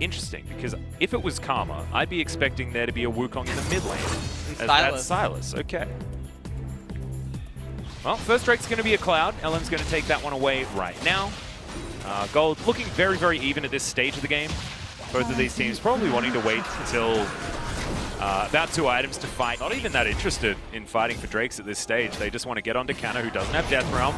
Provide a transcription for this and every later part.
interesting, because if it was Karma, I'd be expecting there to be a Wukong in the mid lane. And That's Silas, okay. Well, first Drake's going to be a Cloud. LM's going to take that one away right now. Gold looking very, very even at this stage of the game. Both of these teams probably wanting to wait until about 2 items to fight. Not even that interested in fighting for Drakes at this stage. They just want to get onto Canna, who doesn't have Death Realm.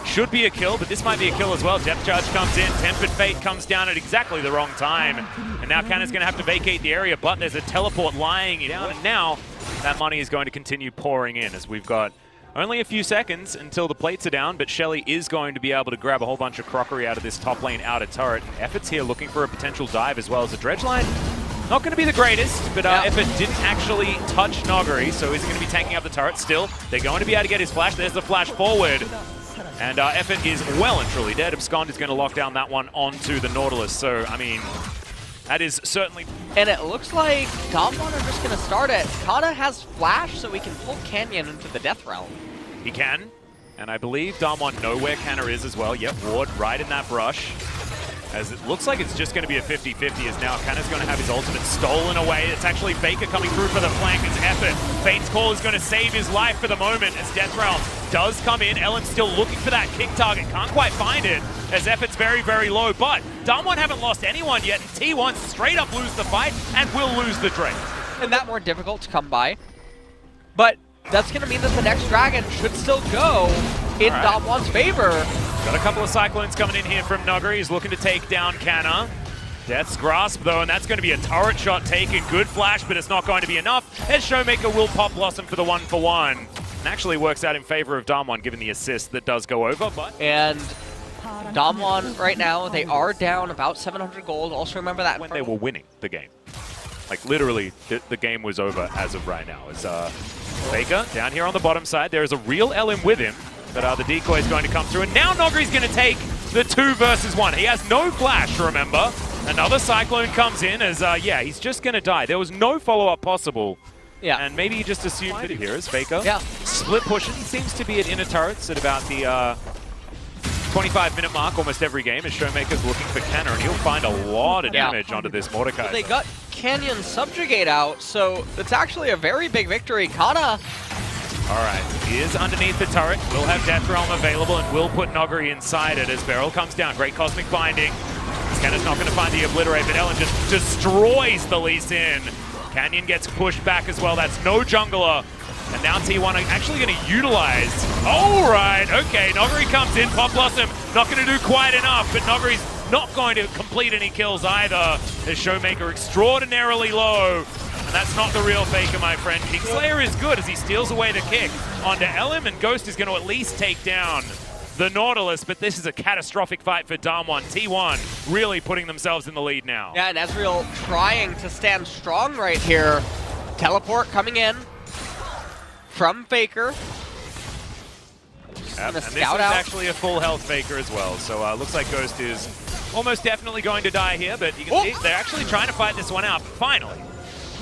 Should be a kill, but this might be a kill as well. Depth Charge comes in. Tempered Fate comes down at exactly the wrong time. And now Canna's going to have to vacate the area, but there's a teleport lying down. And now that money is going to continue pouring in as we've got only a few seconds until the plates are down, but Shelly is going to be able to grab a whole bunch of crockery out of this top lane outer turret. And Effort's here looking for a potential dive as well as a dredge line. Not going to be the greatest, but Effort didn't actually touch Noggery, so he's going to be tanking up the turret still. They're going to be able to get his flash. There's the flash forward. And Effort is well and truly dead. Abscond is going to lock down that one onto the Nautilus. So, I mean, that is certainly... And it looks like DAMWON are just going to start it. Kana has flash, so we can pull Canyon into the Death Realm. He can. And I believe DAMWON know where Canna is as well. Yep, Ward right in that brush. As it looks like it's just going to be a 50-50 as now Canna's going to have his ultimate stolen away. It's actually Faker coming through for the flank. It's Effort. Fate's Call is going to save his life for the moment as Death Realm does come in. Ellen's still looking for that kick target. Can't quite find it as Effort's very, very low. But DAMWON haven't lost anyone yet. And T1 straight up lose the fight and will lose the Drake. And that more difficult to come by. But that's going to mean that the next Dragon should still go in DAMWON's favor. Got a couple of Cyclones coming in here from Nuggery. He's looking to take down Canna. Death's Grasp, though, and that's going to be a turret shot taken. Good flash, but it's not going to be enough. As Showmaker will pop Blossom for the 1-for-1. And actually works out in favor of DAMWON, given the assist that does go over. But and DAMWON, right now, they are down about 700 gold. Also remember that when they were winning the game. Like, literally, the game was over as of right now. As Faker down here on the bottom side. There is a real LM with him. But the decoy is going to come through, and now Noggery's going to take the 2 versus 1. He has no flash, remember. Another Cyclone comes in as, yeah, he's just going to die. There was no follow-up possible. Yeah. And maybe he just assumed it here as Faker. Yeah. Split pushing. He seems to be at inner turrets at about the 25-minute mark almost every game as Showmaker's looking for Canna, and he'll find a lot of damage onto this Mordecai. Well, they got Canyon Subjugate out, so it's actually a very big victory. Kana. All right, he is underneath the turret. Will have Death Realm available and will put Noggery inside it as Beryl comes down. Great Cosmic Binding. Canna's not going to find the Obliterate, but Ellen just destroys the Lee Sin. Canyon gets pushed back as well. That's no jungler. And now T1 are actually going to utilize. All right, okay. Noggery comes in. Pop Blossom not going to do quite enough, but Noggery's not going to complete any kills either. As Showmaker extraordinarily low. And that's not the real Faker, my friend. Kingslayer is good as he steals away the kick onto LM, and Ghost is going to at least take down the Nautilus, but this is a catastrophic fight for DAMWON. T1 really putting themselves in the lead now. Yeah, and Ezreal trying to stand strong right here. Teleport coming in from Faker. And this is actually a full health Faker as well, so looks like Ghost is almost definitely going to die here, but you can see they're actually trying to fight this one out, finally.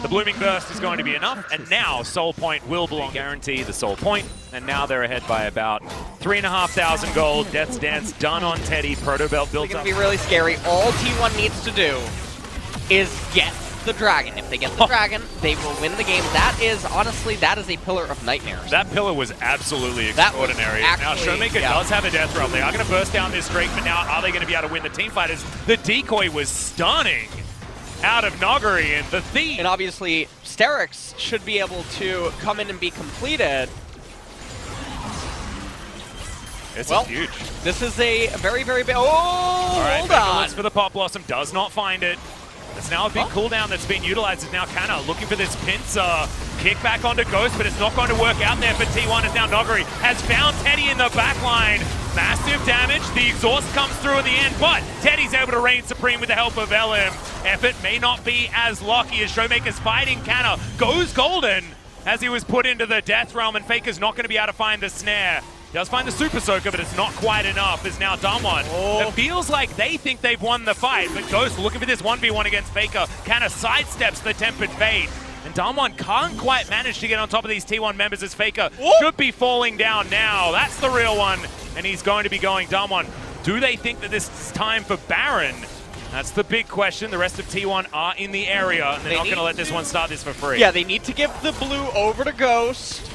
The Blooming Burst is going to be enough, and now Soul Point will belong. Guarantee the Soul Point, and now they're ahead by about 3,500 gold. Death's Dance done on Teddy. Proto Belt built up. It's going to be really scary. All T1 needs to do is get the Dragon. If they get the Dragon, they will win the game. That is, honestly, that is a pillar of nightmares. That pillar was absolutely extraordinary. Now Showmaker does have a Death Realm. They are going to burst down this Drake, but now are they going to be able to win the teamfight? The decoy was stunning out of Noggery, and the Thief. And obviously, Sterix should be able to come in and be completed. This is huge. This is a very, very big... Oh, hold on. Looks for the Pop Blossom, does not find it. It's now a big cooldown that's been utilized. It's now Canna looking for this pincer. Kick back onto Ghost, but it's not going to work out there for T1 as now Noggery has found Teddy in the back line. Massive damage. The exhaust comes through in the end, but Teddy's able to reign supreme with the help of LM. Effort may not be as lucky as Showmaker's fighting Canna. Goes golden as he was put into the Death Realm, and Faker's not going to be able to find the snare. Does find the Super Soaker, but it's not quite enough as now DAMWON. It feels like they think they've won the fight, but Ghost looking for this 1v1 against Faker. Canna sidesteps the Tempered Fate. And DAMWON can't quite manage to get on top of these T1 members as Faker should be falling down now. That's the real one, and he's going to be going DAMWON. Do they think that this is time for Baron? That's the big question. The rest of T1 are in the area, and they're not going to let this one start this for free. Yeah, they need to give the blue over to Ghost.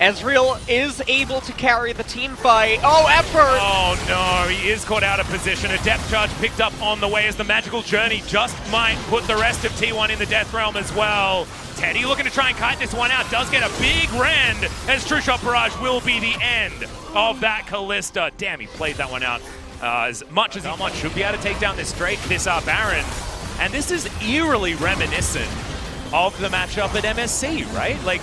Ezreal is able to carry the team fight. Oh, effort! Oh no, he is caught out of position. A depth charge picked up on the way as the magical journey just might put the rest of T1 in the death realm as well. Teddy looking to try and kite this one out, does get a big rend as True Shot Barrage will be the end of that Callista. Damn, he played that one out as much as he should be able to take down this Drake, this Baron. And this is eerily reminiscent of the matchup at MSC, right? Like,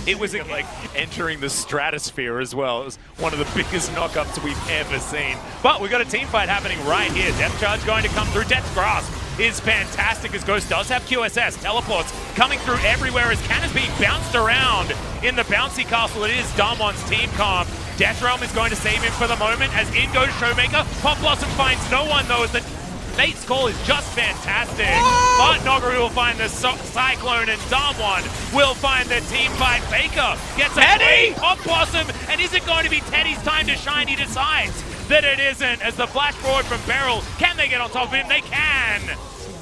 it was like entering the stratosphere as well. It was one of the biggest knockups we've ever seen. But we've got a team fight happening right here. Depth charge going to come through. Death's Grasp is fantastic as Ghost does have QSS. Teleports coming through everywhere as Can is being bounced around in the bouncy castle. It is DAMWON's team comp. Death Realm is going to save him for the moment as in goes Showmaker. Pop Blossom finds no one though as the Fate's call is just fantastic. But Noggery will find the Cyclone and DAMWON will find the team fight. Faker gets a Teddy! Pop Blossom, and is it going to be Teddy's time to shine? He decides that it isn't as the flash forward from Beryl. Can they get on top of him? They can!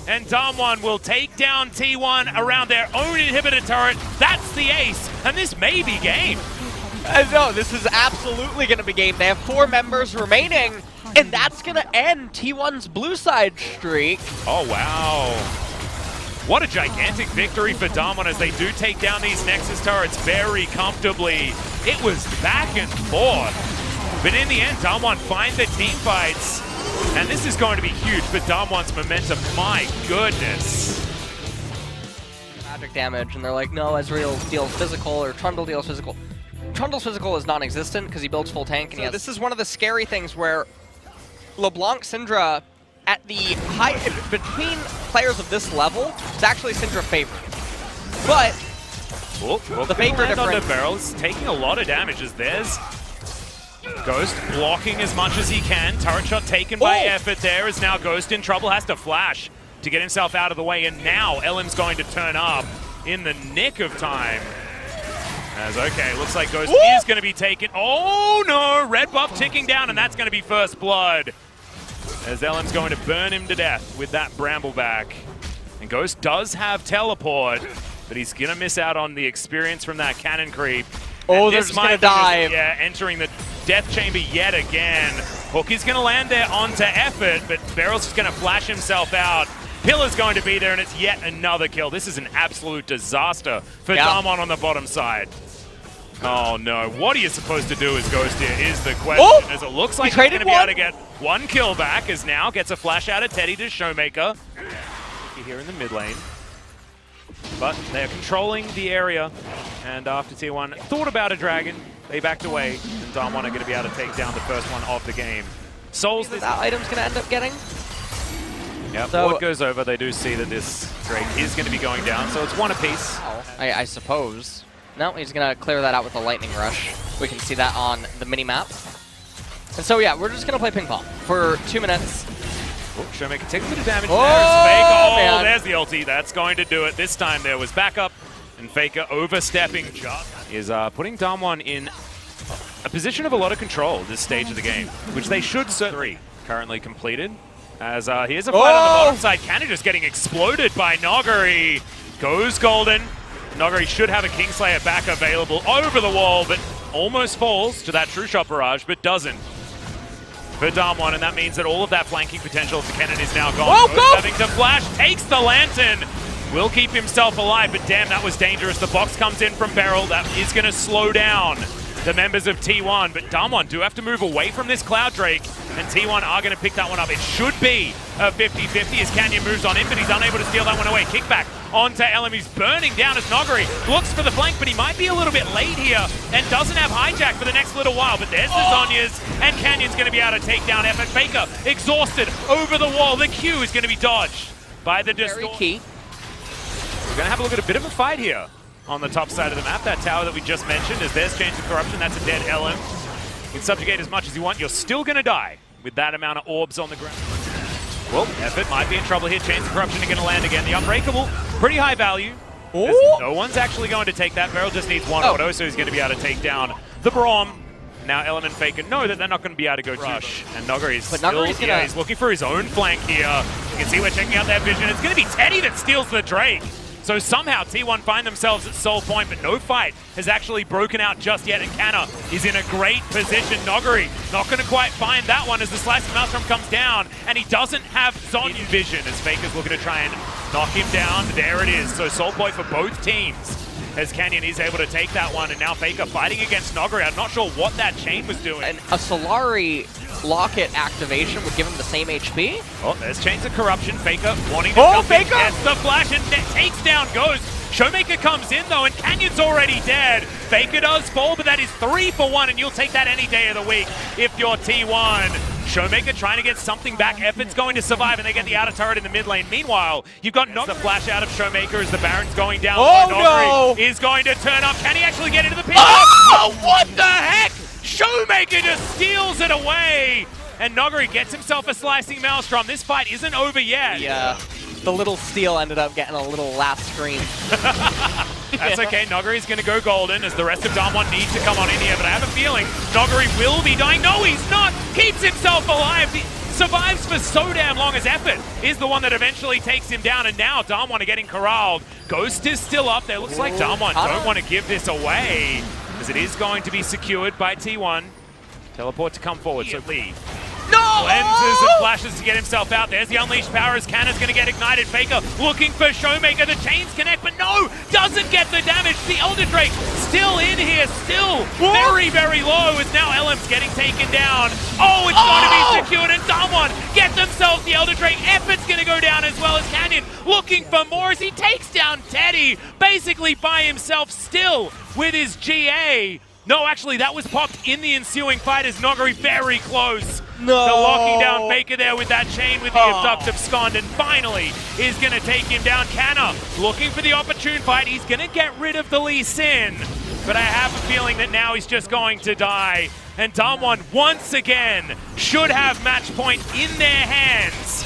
And DAMWON will take down T1 around their own inhibitor turret. That's the ace, and this may be game. No, this is absolutely going to be game. They have 4 members remaining. And that's going to end T1's blue side streak. Oh, wow. What a gigantic victory for DAMWON as they do take down these Nexus turrets very comfortably. It was back and forth. But in the end, DAMWON find the team fights. And this is going to be huge for DAMWON's momentum. My goodness. Magic damage, and they're like, no, Ezreal deals physical, or Trundle deals physical. Trundle's physical is non-existent because he builds full tank. And this is one of the scary things where LeBlanc Syndra at the high between players of this level, it's actually Syndra favored. But the favor difference. Beryl is taking a lot of damage as there's Ghost blocking as much as he can. Turret shot taken by Effort there as now Ghost in trouble, has to flash to get himself out of the way, and now LM's going to turn up in the nick of time. As okay, looks like Ghost is going to be taken. Oh no, red buff ticking down, and that's going to be first blood. As LM's going to burn him to death with that Brambleback. And Ghost does have teleport, but he's going to miss out on the experience from that cannon creep. Oh, they're just going to dive. Yeah, entering the death chamber yet again. Hook is going to land there onto Effort, but Beryl's just going to flash himself out. Pillar's going to be there, and it's yet another kill. This is an absolute disaster for DAMWON on the bottom side. Oh no, what are you supposed to do as Ghost here is the question, as it looks like he's going to be able to get one kill back, as now gets a flash out of Teddy to Showmaker. Here in the mid lane. But they're controlling the area, and after T1 thought about a dragon, they backed away, and DAMWON are going to be able to take down the first one of the game. Souls this that item's going to end up getting. Yeah, so Ward goes over, they do see that this Drake is going to be going down, so it's one apiece. I suppose. No, he's going to clear that out with a lightning rush. We can see that on the mini-map. And so yeah, we're just going to play ping pong for 2 minutes. Showmaker takes a bit of damage there. Faker, there's the ulti. That's going to do it. This time there was backup, and Faker overstepping is putting DAMWON in a position of a lot of control this stage of the game, which they should certainly. Currently completed. As here's a fight on the bottom side. Cannon just getting exploded by Noggery. Goes golden. Noggery should have a Kingslayer back available over the wall, but almost falls to that True Shot Barrage, but doesn't. For DAMWON, and that means that all of that flanking potential for Cannon is now gone. Having to flash, takes the Lantern. Will keep himself alive, but damn, that was dangerous. The box comes in from Beryl. That is going to slow down the members of T1, but DAMWON do have to move away from this Cloud Drake, and T1 are going to pick that one up. It should be a 50-50 as Canyon moves on in, but he's unable to steal that one away. Kickback onto LM. He's burning down as Noggery looks for the flank, but he might be a little bit late here and doesn't have hijack for the next little while. But there's the Zhonya's, and Canyon's going to be able to take down Effort. Faker exhausted over the wall. The Q is going to be dodged by the Distortion. Very key. We're going to have a look at a bit of a fight here on the top side of the map. That tower that we just mentioned, as there's Chains of Corruption, that's a dead LM. You can subjugate as much as you want, you're still going to die with that amount of orbs on the ground. Well, Effort might be in trouble here. Chains of Corruption are going to land again. The Unbreakable, pretty high value. No one's actually going to take that. Beryl just needs one auto, so he's going to be able to take down the Braum. Now Ellen and Faker know that they're not going to be able to go rush. And Noggery is still, he's looking for his own flank here. You can see we're checking out their vision. It's going to be Teddy that steals the Drake. So somehow T1 find themselves at Soul Point, but no fight has actually broken out just yet, and Canna is in a great position. Noguri not going to quite find that one as the Slice of Maelstrom comes down, and he doesn't have Zon vision as Faker's looking to try and knock him down. There it is. So Soul Point for both teams as Canyon is able to take that one, and now Faker fighting against Noguri. I'm not sure what that chain was doing. And a Solari Locket activation would give him the same HP. Oh, there's Chains of Corruption. Faker wanting to jump in, gets the flash and takes down Ghost. Showmaker comes in though, and Canyon's already dead. Faker does fall, but that is 3 for 1, and you'll take that any day of the week if you're T1. Showmaker trying to get something back. Effort's going to survive, and they get the outer turret in the mid lane. Meanwhile, you've got the flash out of Showmaker as the Baron's going down. Oh no! Is going to turn up. Can he actually get into the pit? Oh, what the heck? Showmaker just steals it away, and Noguri gets himself a slicing Maelstrom. This fight isn't over yet. Yeah, the little steal ended up getting a little last screen. That's okay, Noguri's going to go golden as the rest of DAMWON need to come on in here, but I have a feeling Noguri will be dying. No, he's not! Keeps himself alive! He survives for so damn long as Effort is the one that eventually takes him down, and now DAMWON are getting corralled. Ghost is still up there. Looks like DAMWON don't want to give this away, as it is going to be secured by T1. Teleport to come forward, so Lee cleanses and flashes to get himself out. There's the unleashed power as Canna's going to get ignited. Faker looking for Showmaker. The chains connect, but no! Doesn't get the damage. The Elder Drake still in here, still very, very low, as now LM's getting taken down. Oh, it's going to be secured, and DAMWON get themselves the Elder Drake. Effort's going to go down as well as Canyon looking for more as he takes down Teddy, basically by himself still with his GA. No, actually, that was popped in the ensuing fight as Noguri very close. No. To locking down Faker there with that chain with the abduct abscond, and finally is going to take him down. Canna looking for the opportune fight. He's going to get rid of the Lee Sin, but I have a feeling that now he's just going to die. And DAMWON once again should have match point in their hands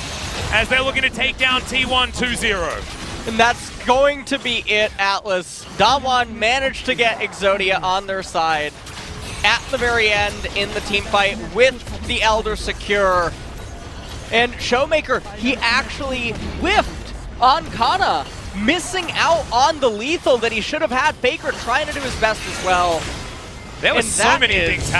as they're looking to take down T1 2-0. And that's going to be it, Atlas. DAMWON managed to get Exodia on their side at the very end in the team fight with the Elder secure. And Showmaker, he actually whiffed on Kana, missing out on the lethal that he should have had. Faker trying to do his best as well. There was so many things happening.